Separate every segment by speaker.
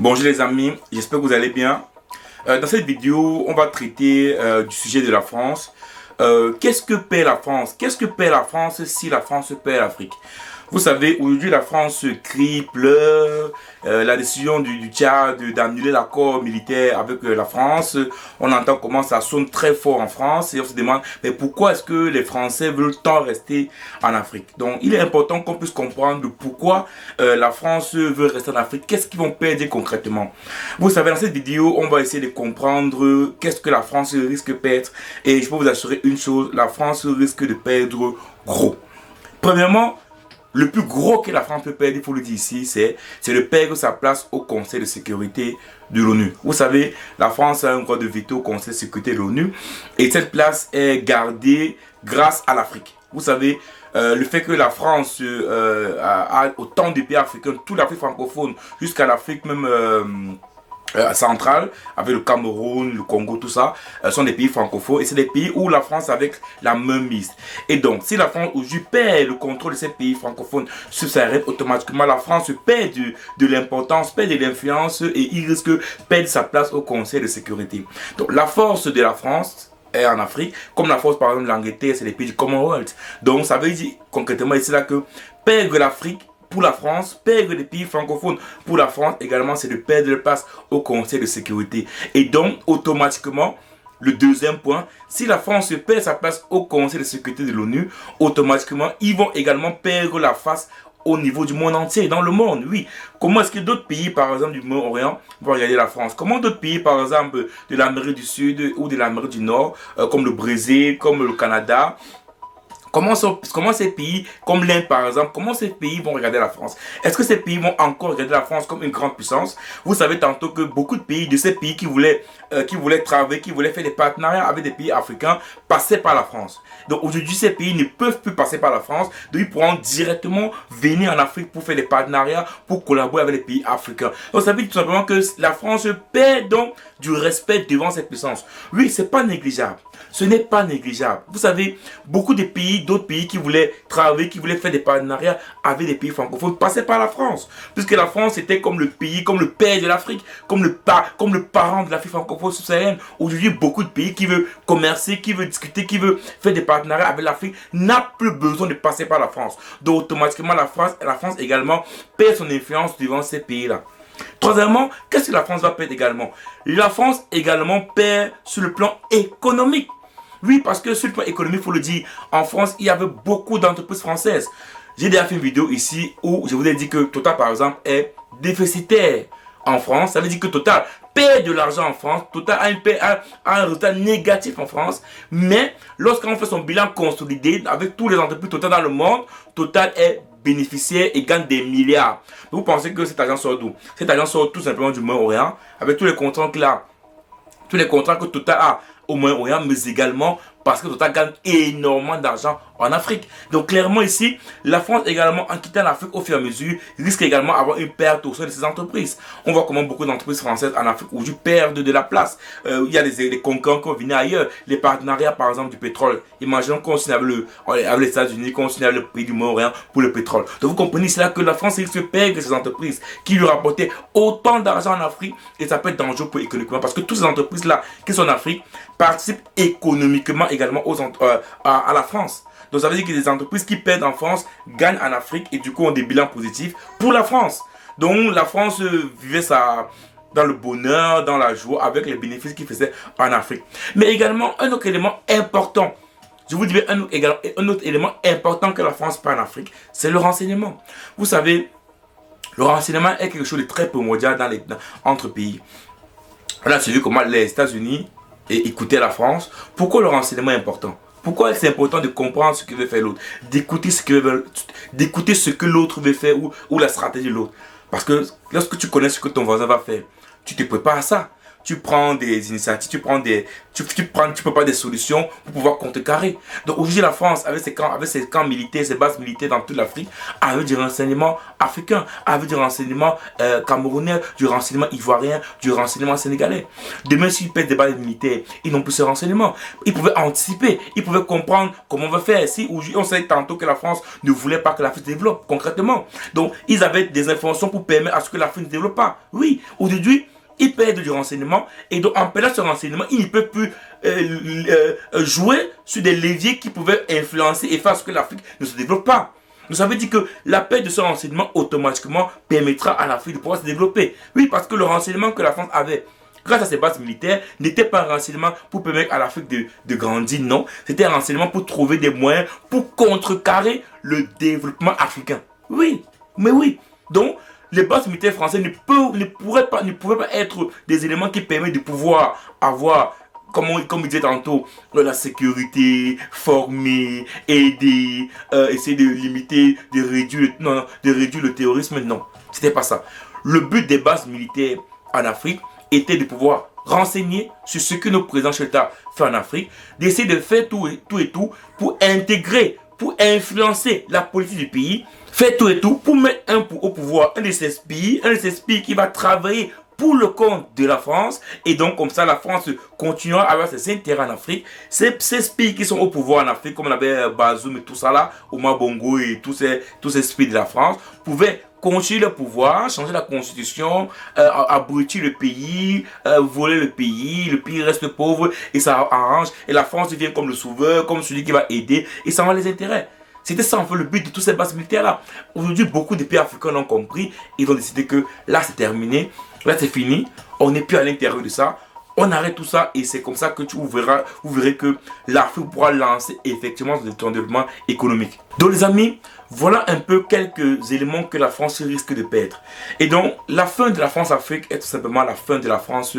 Speaker 1: Bonjour les amis, j'espère que vous allez bien. Dans cette vidéo, on va traiter du sujet de la France. Qu'est-ce que paie la France? Qu'est-ce que paie la France si la France paie l'Afrique? Vous savez, aujourd'hui la France crie, pleure, la décision du Tchad d'annuler l'accord militaire avec la France. On entend comment ça sonne très fort en France et on se demande, mais pourquoi est-ce que les Français veulent tant rester en Afrique? Donc il est important qu'on puisse comprendre pourquoi la France veut rester en Afrique. Qu'est-ce qu'ils vont perdre concrètement? Vous savez, dans cette vidéo, on va essayer de comprendre qu'est-ce que la France risque de perdre. Et je peux vous assurer une chose, la France risque de perdre gros. Premièrement, le plus gros que la France peut perdre, il faut le dire ici, c'est de perdre sa place au Conseil de sécurité de l'ONU. Vous savez, la France a un droit de veto au Conseil de sécurité de l'ONU et cette place est gardée grâce à l'Afrique. Vous savez, le fait que la France a autant de pays africains, toute l'Afrique francophone, jusqu'à l'Afrique même centrale, avec le Cameroun, le Congo, tout ça, sont des pays francophones et c'est des pays où la France avec la main mise. Et donc, si la France aujourd'hui perd le contrôle de ces pays francophones sur sa règle, automatiquement la France perd de l'importance, perd de l'influence et il risque de perdre sa place au Conseil de sécurité. Donc, la force de la France est en Afrique, comme la force par exemple de l'Angleterre, c'est les pays du Commonwealth. Donc, ça veut dire concrètement ici là que perdre l'Afrique pour la France, perdre les pays francophones pour la France également, c'est de perdre le place au Conseil de sécurité. Et donc, automatiquement, le deuxième point, si la France perd sa place au Conseil de sécurité de l'ONU, automatiquement, ils vont également perdre la face au niveau du monde entier, dans le monde, oui. Comment est-ce que d'autres pays, par exemple, du Moyen-Orient, vont regarder la France? Comment d'autres pays, par exemple, de l'Amérique du Sud ou de l'Amérique du Nord, comme le Brésil, comme le Canada, comment ces pays, comme l'Inde par exemple, comment ces pays vont regarder la France? Est-ce que ces pays vont encore regarder la France comme une grande puissance? Vous savez tantôt que beaucoup de pays, de ces pays qui voulaient travailler, qui voulaient faire des partenariats avec des pays africains, passaient par la France. Donc aujourd'hui, ces pays ne peuvent plus passer par la France, donc ils pourront directement venir en Afrique pour faire des partenariats, pour collaborer avec les pays africains. Donc ça veut dire tout simplement que la France perd donc du respect devant cette puissance. Oui, c'est pas négligeable. Ce n'est pas négligeable. Vous savez, beaucoup de pays, d'autres pays qui voulaient travailler, qui voulaient faire des partenariats avec des pays francophones, passaient par la France. Puisque la France était comme le pays, comme le père de l'Afrique, comme le parent de l'Afrique francophone subsaharienne. Aujourd'hui, beaucoup de pays qui veulent commercer, qui veulent discuter, qui veulent faire des partenariats avec l'Afrique, n'a plus besoin de passer par la France. Donc automatiquement, la France également perd son influence devant ces pays-là. Troisièmement, qu'est-ce que la France va perdre également? La France également perd sur le plan économique. Oui, parce que sur le plan économique, il faut le dire, en France, il y avait beaucoup d'entreprises françaises. J'ai déjà fait une vidéo ici où je vous ai dit que Total, par exemple, est déficitaire en France. Ça veut dire que Total perd de l'argent en France. Total a un résultat négatif en France. Mais lorsqu'on fait son bilan consolidé avec toutes les entreprises Total dans le monde, Total est bénéficiaire et gagne des milliards. Vous pensez que cet argent sort d'où? Cet argent sort tout simplement du Moyen-Orient avec tous les contrats qu'il a. Tous les contrats que Total a au Moyen-Orient, mais également parce que Total gagne énormément d'argent en Afrique. Donc clairement ici, la France également, en quittant l'Afrique au fur et à mesure, risque également d'avoir une perte au sein de ses entreprises. On voit comment beaucoup d'entreprises françaises en Afrique aujourd'hui perdent de la place. Il y a des concurrents qui vont venir ailleurs. Les partenariats par exemple du pétrole. Imaginons qu'on signe avec les États-Unis, qu'on signe avec le pays du Moyen-Orient pour le pétrole. Donc vous comprenez, c'est là que la France risque de perdre ces entreprises qui lui rapportaient autant d'argent en Afrique et ça peut être dangereux pour économiquement parce que toutes ces entreprises-là qui sont en Afrique participent économiquement également à la France. Donc ça veut dire que des entreprises qui perdent en France gagnent en Afrique et du coup ont des bilans positifs pour la France. Donc la France vivait ça dans le bonheur, dans la joie, avec les bénéfices qu'il faisait en Afrique. Mais également un autre élément important, je vous dis un autre élément important que la France perd en Afrique, c'est le renseignement. Vous savez, le renseignement est quelque chose de très primordial entre pays. On a vu comment les États-Unis écoutaient la France. Pourquoi le renseignement est important? Pourquoi c'est important de comprendre ce que veut faire l'autre, d'écouter ce que l'autre veut faire ou la stratégie de l'autre? Parce que lorsque tu connais ce que ton voisin va faire, tu te prépares à ça. tu prends des initiatives, tu peux pas des solutions pour pouvoir contrecarrer. Donc aujourd'hui la France, avec ses camps militaires, ses bases militaires dans toute l'Afrique, avait du renseignement africain, avait du renseignement camerounais, du renseignement ivoirien, du renseignement sénégalais. Demain, s'ils pètent des bases militaires, ils n'ont plus ce renseignement. Ils pouvaient anticiper, ils pouvaient comprendre comment on va faire. Si aujourd'hui on sait tantôt que la France ne voulait pas que l'Afrique se développe concrètement. Donc ils avaient des informations pour permettre à ce que l'Afrique ne se développe pas. Oui, aujourd'hui, ils perdent du renseignement et donc en perdant ce renseignement, ils ne peuvent plus jouer sur des leviers qui pouvaient influencer et faire ce que l'Afrique ne se développe pas. Donc ça veut dire que la perte de ce renseignement automatiquement permettra à l'Afrique de pouvoir se développer. Oui, parce que le renseignement que la France avait grâce à ses bases militaires n'était pas un renseignement pour permettre à l'Afrique de grandir, non. C'était un renseignement pour trouver des moyens pour contrecarrer le développement africain. Oui, mais oui. Donc, les bases militaires français ne pouvaient pas être des éléments qui permettent de pouvoir avoir, comme je disais tantôt, la sécurité, former, aider, essayer de limiter, de réduire le terrorisme. Non, c'était pas ça. Le but des bases militaires en Afrique était de pouvoir renseigner sur ce que nos présidents chefs d'État font en Afrique, d'essayer de faire tout pour intégrer, pour influencer la politique du pays, faire tout pour mettre au pouvoir un de ces pays qui va travailler pour le compte de la France, et donc comme ça la France continuera à avoir ses intérêts en Afrique. Ces pays qui sont au pouvoir en Afrique, comme on avait Bazoum et tout ça là, Omar Bongo et tous ces pays de la France, pouvaient continuer le pouvoir, changer la constitution, abrutir le pays, voler le pays reste pauvre et ça arrange, et la France devient comme le sauveur, comme celui qui va aider, et ça va les intérêts. C'était ça en fait le but de toutes ces bases militaires-là. Aujourd'hui, beaucoup de pays africains l'ont compris. Ils ont décidé que là, c'est terminé. Là, c'est fini. On n'est plus à l'intérieur de ça. On arrête tout ça et c'est comme ça que vous verrez que l'Afrique pourra lancer effectivement le développement économique. Donc les amis, voilà un peu quelques éléments que la France risque de perdre. Et donc la fin de la France-Afrique est tout simplement la fin de la France,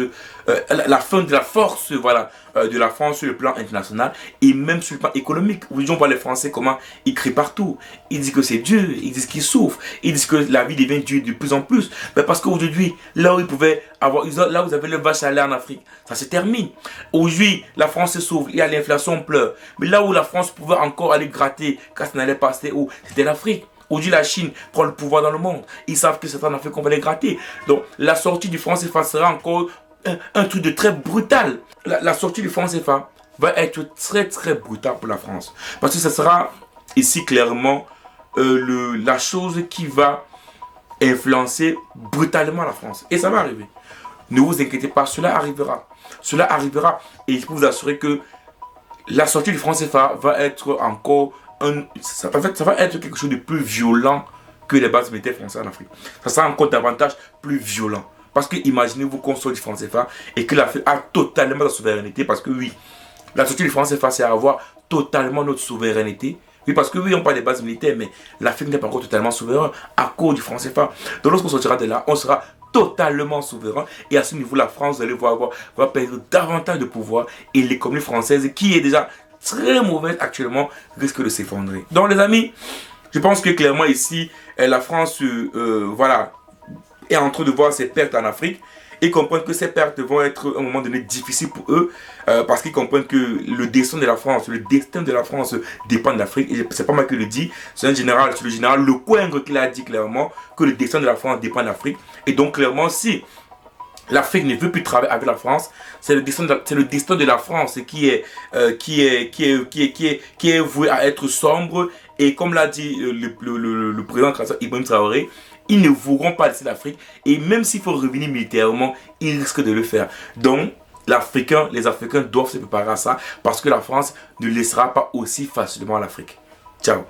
Speaker 1: la fin de la force de la France sur le plan international et même sur le plan économique. Aujourd'hui on voit les Français comment ils crient partout. Ils disent que c'est dur, ils disent qu'ils souffrent, ils disent que la vie devient dure de plus en plus. Mais parce qu'aujourd'hui, là où ils pouvaient avoir, là où vous avez le vache à lait en Afrique, ça se termine. Aujourd'hui, la France s'ouvre, il y a l'inflation, on pleure. Mais là où la France pouvait encore aller gratter quand ça n'allait passer, c'était l'Afrique. Aujourd'hui, la Chine prend le pouvoir dans le monde. Ils savent que c'est en Afrique qu'on va les gratter. Donc, la sortie du franc CFA sera encore un truc de très brutal. La sortie du franc CFA va être très très brutal pour la France. Parce que ce sera ici clairement la chose qui va influencer brutalement la France. Et ça va arriver. Ne vous inquiétez pas, cela arrivera. Cela arrivera et je peux vous assurer que la sortie du franc CFA va être encore ça va être quelque chose de plus violent que les bases militaires françaises en Afrique. Ça sera encore davantage plus violent. Parce que imaginez-vous qu'on sort du franc CFA et que l'Afrique a totalement la souveraineté. Parce que oui, la sortie du franc CFA, c'est avoir totalement notre souveraineté. Oui, parce que oui, on parle des bases militaires, mais l'Afrique n'est pas encore totalement souveraine à cause du franc CFA. Donc lorsqu'on sortira de là, on sera totalement souverain. Et à ce niveau, la France, vous allez voir, va perdre davantage de pouvoir. Et l'économie française, qui est déjà très mauvaise actuellement, risque de s'effondrer. Donc les amis, je pense que clairement ici, la France est en train de voir ses pertes en Afrique. Ils comprennent que ces pertes vont être à un moment donné difficiles pour eux parce qu'ils comprennent que le destin de la France dépend de l'Afrique. Et c'est pas moi qui le dis, c'est le général Lecointre qui l'a dit clairement que le destin de la France dépend de l'Afrique. Et donc clairement, si l'Afrique ne veut plus travailler avec la France, c'est le destin de la France qui est voué à être sombre. Et comme l'a dit le président Ibrahim Traoré, ils ne voudront pas laisser l'Afrique. Et même s'il faut revenir militairement, ils risquent de le faire. Donc, les Africains doivent se préparer à ça parce que la France ne laissera pas aussi facilement l'Afrique. Ciao.